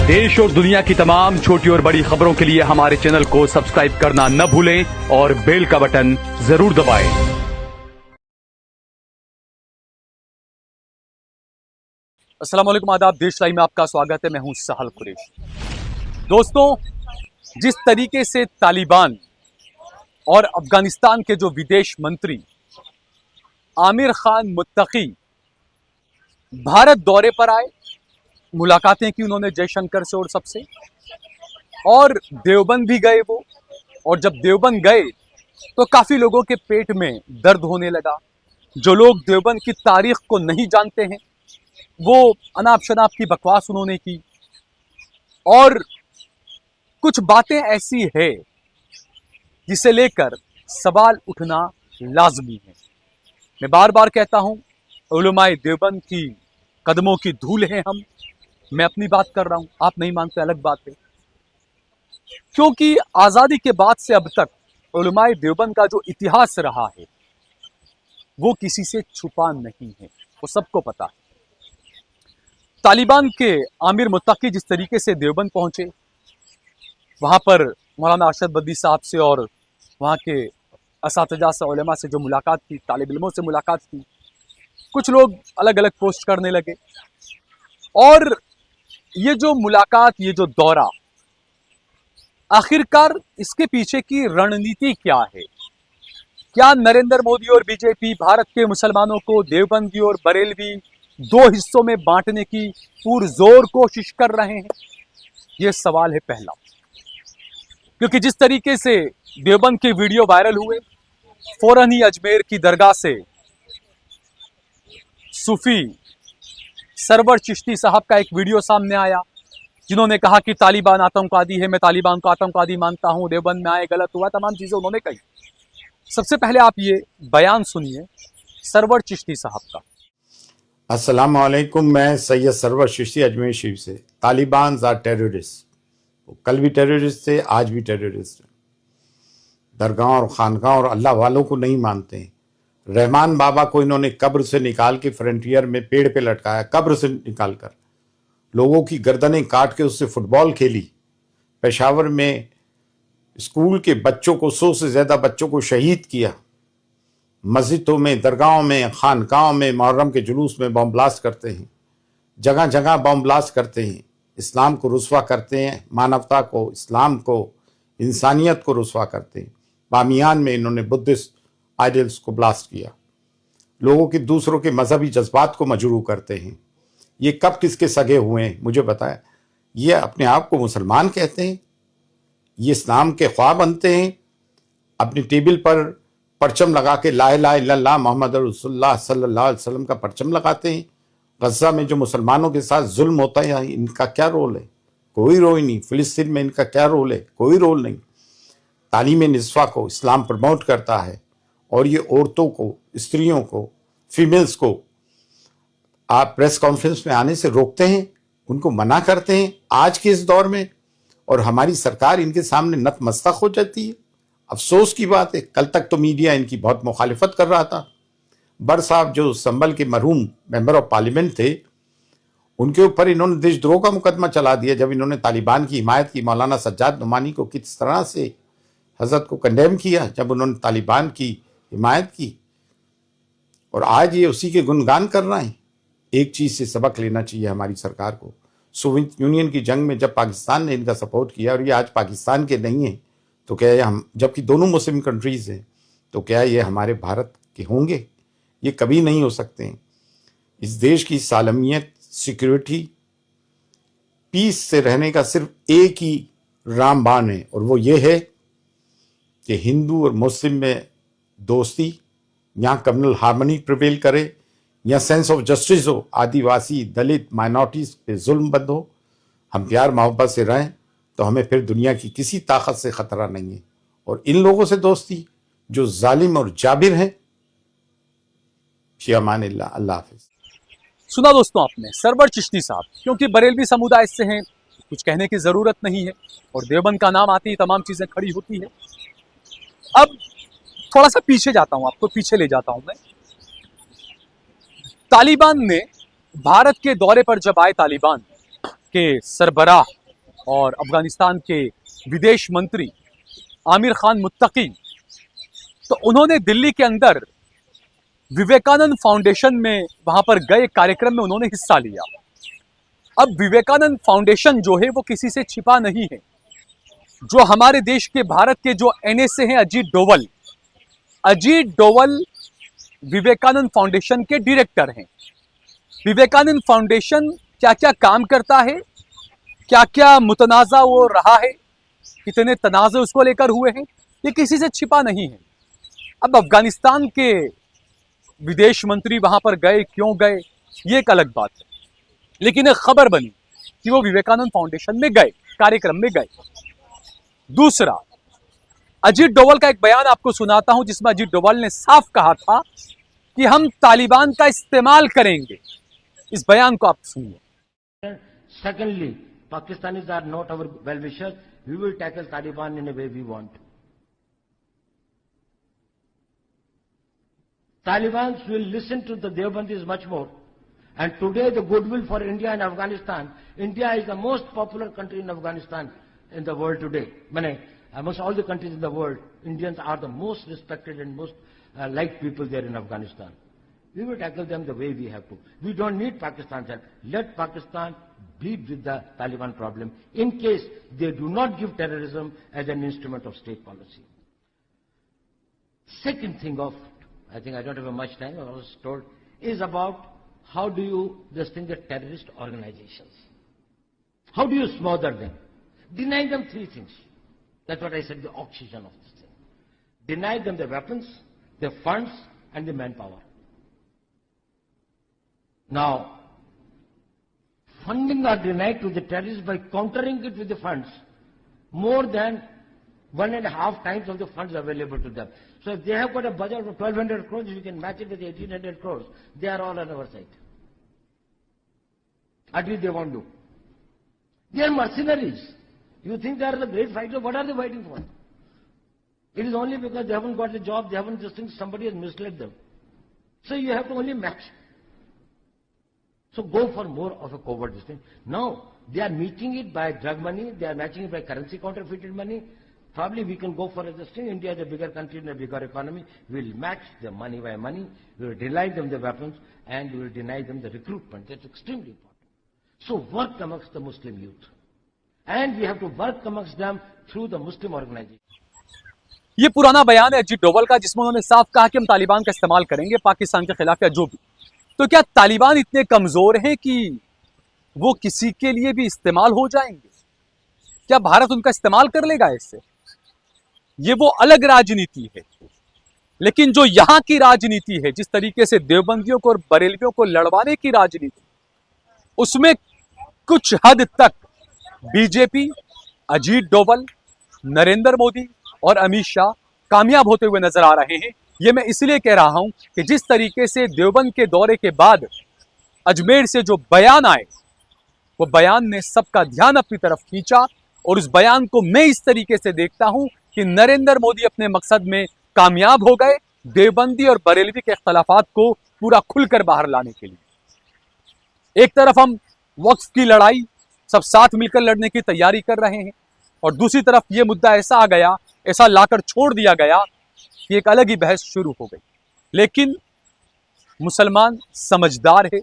देश और दुनिया की तमाम छोटी और बड़ी खबरों के लिए हमारे चैनल को सब्सक्राइब करना न भूलें और बेल का बटन जरूर दबाएं। अस्सलाम वालेकुम, आदाब। देश लाइव में आपका स्वागत है। मैं हूं सहल कुरैशी। दोस्तों, जिस तरीके से तालिबान और अफगानिस्तान के जो विदेश मंत्री आमिर खान मुत्तकी भारत दौरे पर आए, मुलाकातें की उन्होंने जयशंकर से और सबसे, और देवबंद भी गए वो। और जब देवबंद गए तो काफी लोगों के पेट में दर्द होने लगा। जो लोग देवबंद की तारीख को नहीं जानते हैं, वो अनाप शनाप की बकवास उन्होंने की। और कुछ बातें ऐसी है जिसे लेकर सवाल उठना लाजमी है। मैं बार बार कहता हूं, उलमाए देवबंद की कदमों की धूल हैं हम। मैं अपनी बात कर रहा हूं, आप नहीं मानते अलग बात है। क्योंकि आजादी के बाद से अब तक उलमाए देवबंद का जो इतिहास रहा है वो किसी से छुपा नहीं है, वो सबको पता है। तालिबान के आमिर मुत्तकी जिस तरीके से देवबंद पहुंचे, वहां पर मौलाना अरशद बद्री साहब से और वहां के असातिज़ा से, उलेमा से जो मुलाकात की, तालिब इल्मों से मुलाकात की, कुछ लोग अलग अलग पोस्ट करने लगे। और ये जो मुलाकात, ये जो दौरा, आखिरकार इसके पीछे की रणनीति क्या है? क्या नरेंद्र मोदी और बीजेपी भारत के मुसलमानों को देवबंदी और बरेलवी दो हिस्सों में बांटने की पुरजोर कोशिश कर रहे हैं? यह सवाल है पहला। क्योंकि जिस तरीके से देवबंद के वीडियो वायरल हुए, फौरन ही अजमेर की दरगाह से सूफी सरवर चिश्ती साहब का एक वीडियो सामने आया, जिन्होंने कहा कि तालिबान आतंकवादी है, मैं तालिबान को आतंकवादी मानता हूं, देवबंद में आए गलत हुआ, तमाम चीजें उन्होंने कही। सबसे पहले आप ये बयान सुनिए सरवर चिश्ती साहब का। अस्सलाम वालेकुम, मैं सैयद सरवर चिश्ती अजमेर शरीफ से। तालिबान आर टेररिस्ट, कल भी टेररिस्ट थे, आज भी टेररिस्ट हैं। दरगाह और खानगाह और अल्लाह वालों को नहीं मानते हैं। रहमान बाबा को इन्होंने कब्र से निकाल के फ्रंटियर में पेड़ पे लटकाया, कब्र से निकाल कर लोगों की गर्दनें काट के उससे फुटबॉल खेली। पेशावर में स्कूल के बच्चों को, 100 से ज़्यादा बच्चों को शहीद किया। मस्जिदों में, दरगाहों में, खानकाहों में मुहर्रम के जुलूस में बम ब्लास्ट करते हैं, जगह जगह बम ब्लास्ट करते हैं। इस्लाम को रुस्वा करते हैं, मानवता को, इस्लाम को, इंसानियत को रुस्वा करते हैं। बामियान में इन्होंने बुद्धिस्ट आइडल्स को ब्लास्ट किया। लोगों के, दूसरों के मजहबी जज्बात को मजरूह करते हैं। ये कब किसके सगे हुए हैं मुझे बताया। ये अपने आप को मुसलमान कहते हैं, ये इस्लाम के ख्वाब बनते हैं। अपनी टेबल पर परचम लगा के ला इलाहा इल्लल्लाह मोहम्मद रसूलुल्लाह सल्लल्लाहु अलैहि वसल्लम का परचम लगाते हैं। गज़ा में जो मुसलमानों के साथ जुल्म होता है, इनका क्या रोल है? कोई रोल नहीं। फिलिस्तीन में इनका क्या रोल है? कोई रोल नहीं। तालीम निस्वा को इस्लाम प्रमोट करता है, और ये औरतों को, स्त्रियों को, फीमेल्स को आप प्रेस कॉन्फ्रेंस में आने से रोकते हैं, उनको मना करते हैं आज के इस दौर में, और हमारी सरकार इनके सामने नतमस्तक हो जाती है। अफसोस की बात है, कल तक तो मीडिया इनकी बहुत मुखालिफत कर रहा था। बर साहब जो संभल के मरहूम मेंबर ऑफ पार्लियामेंट थे, उनके ऊपर इन्होंने देशद्रोह का मुकदमा चला दिया जब इन्होंने तालिबान की हिमायत की। मौलाना सज्जाद नुमानी को किस तरह से हजरत को कंडेम किया जब उन्होंने तालिबान की हिमायत की, और आज ये उसी के गुणगान कर रहे हैं। एक चीज से सबक लेना चाहिए हमारी सरकार को। सोवियत यूनियन की जंग में जब पाकिस्तान ने इनका सपोर्ट किया, और ये आज पाकिस्तान के नहीं है, तो क्या ये हम, जबकि दोनों मुस्लिम कंट्रीज हैं, तो क्या ये हमारे भारत के होंगे? ये कभी नहीं हो सकते हैं। इस देश की सालमियत, सिक्योरिटी, पीस से रहने का सिर्फ एक ही रामबाण है, और वो ये है कि हिंदू और मुस्लिम में दोस्ती, यहाँ कम्युनल हार्मनी प्रिवेल करे, या सेंस ऑफ जस्टिस हो, आदिवासी, दलित, माइनॉरिटीज पे जुल्म बंद हो, हम प्यार मोहब्बत से रहें, तो हमें फिर दुनिया की किसी ताकत से खतरा नहीं है। और इन लोगों से दोस्ती जो जालिम और जाबिर हैं, अल्लाह, अल्लाह हाफिज। सुना दोस्तों आपने सरवर चिश्ती साहब। क्योंकि बरेलवी समुदाय से हैं, कुछ कहने की जरूरत नहीं है, और देवबंद का नाम आती ही तमाम चीजें खड़ी होती है। अब थोड़ा सा पीछे जाता हूं, आपको पीछे ले जाता हूं मैं। तालिबान ने भारत के दौरे पर जब आए, तालिबान के सरबराह और अफगानिस्तान के विदेश मंत्री आमिर खान मुत्तकी, तो उन्होंने दिल्ली के अंदर विवेकानंद फाउंडेशन में वहां पर गए कार्यक्रम में उन्होंने हिस्सा लिया। अब विवेकानंद फाउंडेशन जो है वो किसी से छिपा नहीं है। जो हमारे देश के भारत के जो एनएसए हैं अजीत डोवल विवेकानंद फाउंडेशन के डायरेक्टर हैं। विवेकानंद फाउंडेशन क्या क्या काम करता है, क्या क्या मुतनाज़ा वो रहा है, कितने तनाज़े उसको लेकर हुए हैं, ये किसी से छिपा नहीं है। अब अफगानिस्तान के विदेश मंत्री वहां पर गए, क्यों गए, ये एक अलग बात है, लेकिन एक खबर बनी कि वो विवेकानंद फाउंडेशन में गए, कार्यक्रम में गए। दूसरा, अजीत डोवल का एक बयान आपको सुनाता हूं जिसमें अजीत डोवल ने साफ कहा था कि हम तालिबान का इस्तेमाल करेंगे। इस बयान को आप सुनिए। Secondly, Pakistanis are not our well-wishers. We will tackle Taliban in a way we want. Taliban will listen to the Deobandis much more. And today the goodwill for India and Afghanistan. India is the most popular country in Afghanistan in the world today. Amongst all the countries in the world, Indians are the most respected and most liked people there in Afghanistan. We will tackle them the way we have to. We don't need Pakistan's help. Let Pakistan deal with the Taliban problem in case they do not give terrorism as an instrument of state policy. Second thing I think I don't have much time, I was told, is about how do you distinguish the terrorist organizations? How do you smother them? Deny them three things. That's what I said, the oxygen of this thing. Deny them the weapons, the funds, and the manpower. Now, funding are denied to the terrorists by countering it with the funds, more than 1.5 times of the funds available to them. So if they have got a budget of 1,200 crores, you can match it with 1,800 crores. They are all on our side. At least they won't do. They are mercenaries. You think they are the great fighters? What are they fighting for? It is only because they haven't got the job, they haven't just think somebody has misled them. So you have to only match. So go for more of a covert thing. Now, they are meeting it by drug money, they are matching it by currency counterfeited money. Probably we can go for a thing. India is a bigger country and a bigger economy. We will match the money by money. We will deny them the weapons and we will deny them the recruitment. That's extremely important. So work amongst the Muslim youth. And we have to work amongst them through the Muslim organization. ये पुराना बयान है अजीत डोवल का जिसमें उन्होंने साफ कहा कि हम तालिबान का इस्तेमाल करेंगे पाकिस्तान के खिलाफ या जो भी। तो क्या तालिबान इतने कमजोर हैं कि वो किसी के लिए भी इस्तेमाल हो जाएंगे? क्या भारत उनका इस्तेमाल कर लेगा इससे? ये वो अलग राजनीति है, लेकिन जो यहां की राजनीति है, जिस तरीके से देवबंदियों को और बरेलवियों को लड़वाने की राजनीति, उसमें कुछ हद तक बीजेपी, अजीत डोवल, नरेंद्र मोदी और अमित शाह कामयाब होते हुए नजर आ रहे हैं। ये मैं इसलिए कह रहा हूं कि जिस तरीके से देवबंद के दौरे के बाद अजमेर से जो बयान आए, वो बयान ने सबका ध्यान अपनी तरफ खींचा और उस बयान को मैं इस तरीके से देखता हूं कि नरेंद्र मोदी अपने मकसद में कामयाब हो गए, देवबंदी और बरेलवी के इख्तलाफात को पूरा खुलकर बाहर लाने के लिए। एक तरफ हम वक्फ की लड़ाई सब साथ मिलकर लड़ने की तैयारी कर रहे हैं और दूसरी तरफ ये मुद्दा ऐसा आ गया, ऐसा लाकर छोड़ दिया गया कि एक अलग ही बहस शुरू हो गई। लेकिन मुसलमान समझदार है,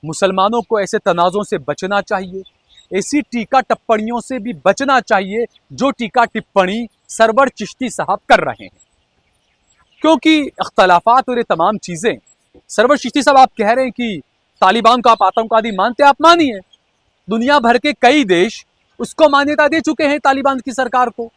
मुसलमानों को ऐसे तनाज़ों से बचना चाहिए, ऐसी टीका टिप्पणियों से भी बचना चाहिए जो टीका टिप्पणी सरवर चिश्ती साहब कर रहे हैं, क्योंकि इख्तलाफात और ये तमाम चीजें, सरवर चिश्ती साहब आप कह रहे हैं कि तालिबान को आप आतंकवादी मानते, आप मानिए, दुनिया भर के कई देश उसको मान्यता दे चुके हैं तालिबान की सरकार को,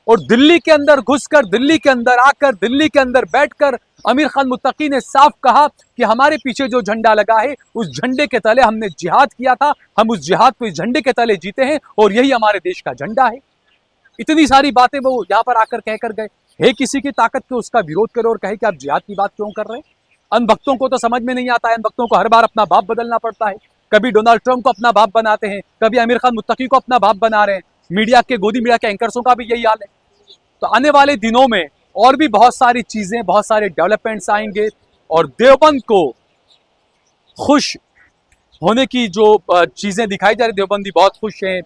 और दिल्ली के अंदर घुसकर, दिल्ली के अंदर आकर, दिल्ली के अंदर बैठकर आमिर खान मुत्तकी ने साफ कहा कि हमारे पीछे जो झंडा लगा है उस झंडे के तले हमने जिहाद किया था, हम उस जिहाद को इस झंडे के तले जीते हैं और यही हमारे देश का झंडा है। इतनी सारी बातें वो यहां पर आकर कहकर गए। है किसी की ताकत के उसका विरोध करो और कहे कि आप जिहाद की बात क्यों कर रहे हैं? अनभक्तों को तो समझ में नहीं आता है, अनभक्तों को हर बार अपना बाप बदलना पड़ता है। कभी डोनाल्ड ट्रंप को अपना बाप बनाते हैं, कभी आमिर खान मुत्तकी को अपना बाप बना रहे हैं। मीडिया के, गोदी मीडिया के एंकर्सों का भी यही हाल है। तो आने वाले दिनों में और भी बहुत सारी चीजें, बहुत सारे डेवलपमेंट्स आएंगे और देवबंद को खुश होने की जो चीजें दिखाई जा रही, देवबंदी बहुत खुश हैं,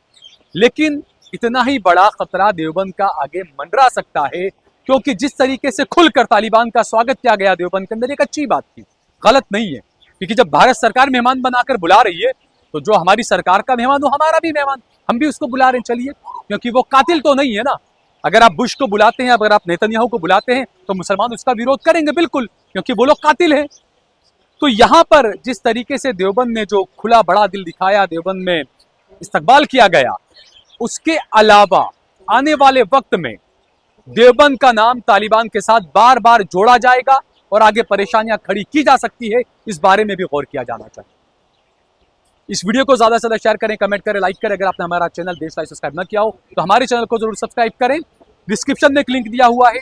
लेकिन इतना ही बड़ा खतरा देवबंद का आगे मंडरा सकता है, क्योंकि जिस तरीके से खुलकर तालिबान का स्वागत किया गया देवबंद के अंदर, एक अच्छी बात थी, गलत नहीं है। क्योंकि जब भारत सरकार मेहमान बनाकर बुला रही है तो जो हमारी सरकार का मेहमान वो हमारा भी मेहमान, हम भी उसको बुला रहे हैं, चलिए, क्योंकि वो कातिल तो नहीं है ना। अगर आप बुश को बुलाते हैं, अगर आप नेतन्याहू को बुलाते हैं तो मुसलमान उसका विरोध करेंगे बिल्कुल, क्योंकि वो लोग कातिल हैं। तो यहां पर जिस तरीके से देवबंद ने जो खुला बड़ा दिल दिखाया, देवबंद में इस्तकबाल किया गया, उसके अलावा आने वाले वक्त में देवबंद का नाम तालिबान के साथ बार बार जोड़ा जाएगा और आगे परेशानियां खड़ी की जा सकती है, इस बारे में भी गौर किया जाना चाहिए। इस वीडियो को ज्यादा से ज्यादा शेयर करें, कमेंट करें, लाइक करें। अगर आपने हमारा चैनल देश लाइव सब्सक्राइब न किया हो तो हमारे चैनल को जरूर सब्सक्राइब करें। डिस्क्रिप्शन में एक लिंक दिया हुआ है,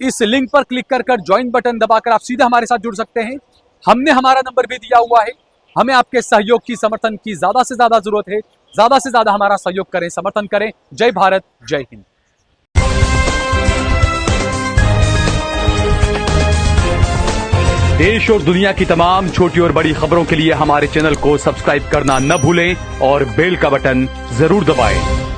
इस लिंक पर क्लिक कर ज्वाइन बटन दबाकर आप सीधे हमारे साथ जुड़ सकते हैं। हमने हमारा नंबर भी दिया हुआ है। हमें आपके सहयोग की, समर्थन की ज्यादा से ज्यादा जरूरत है। ज्यादा से ज्यादा हमारा सहयोग करें, समर्थन करें। जय भारत, जय हिंद। देश और दुनिया की तमाम छोटी और बड़ी खबरों के लिए हमारे चैनल को सब्सक्राइब करना न भूलें और बेल का बटन जरूर दबाएं।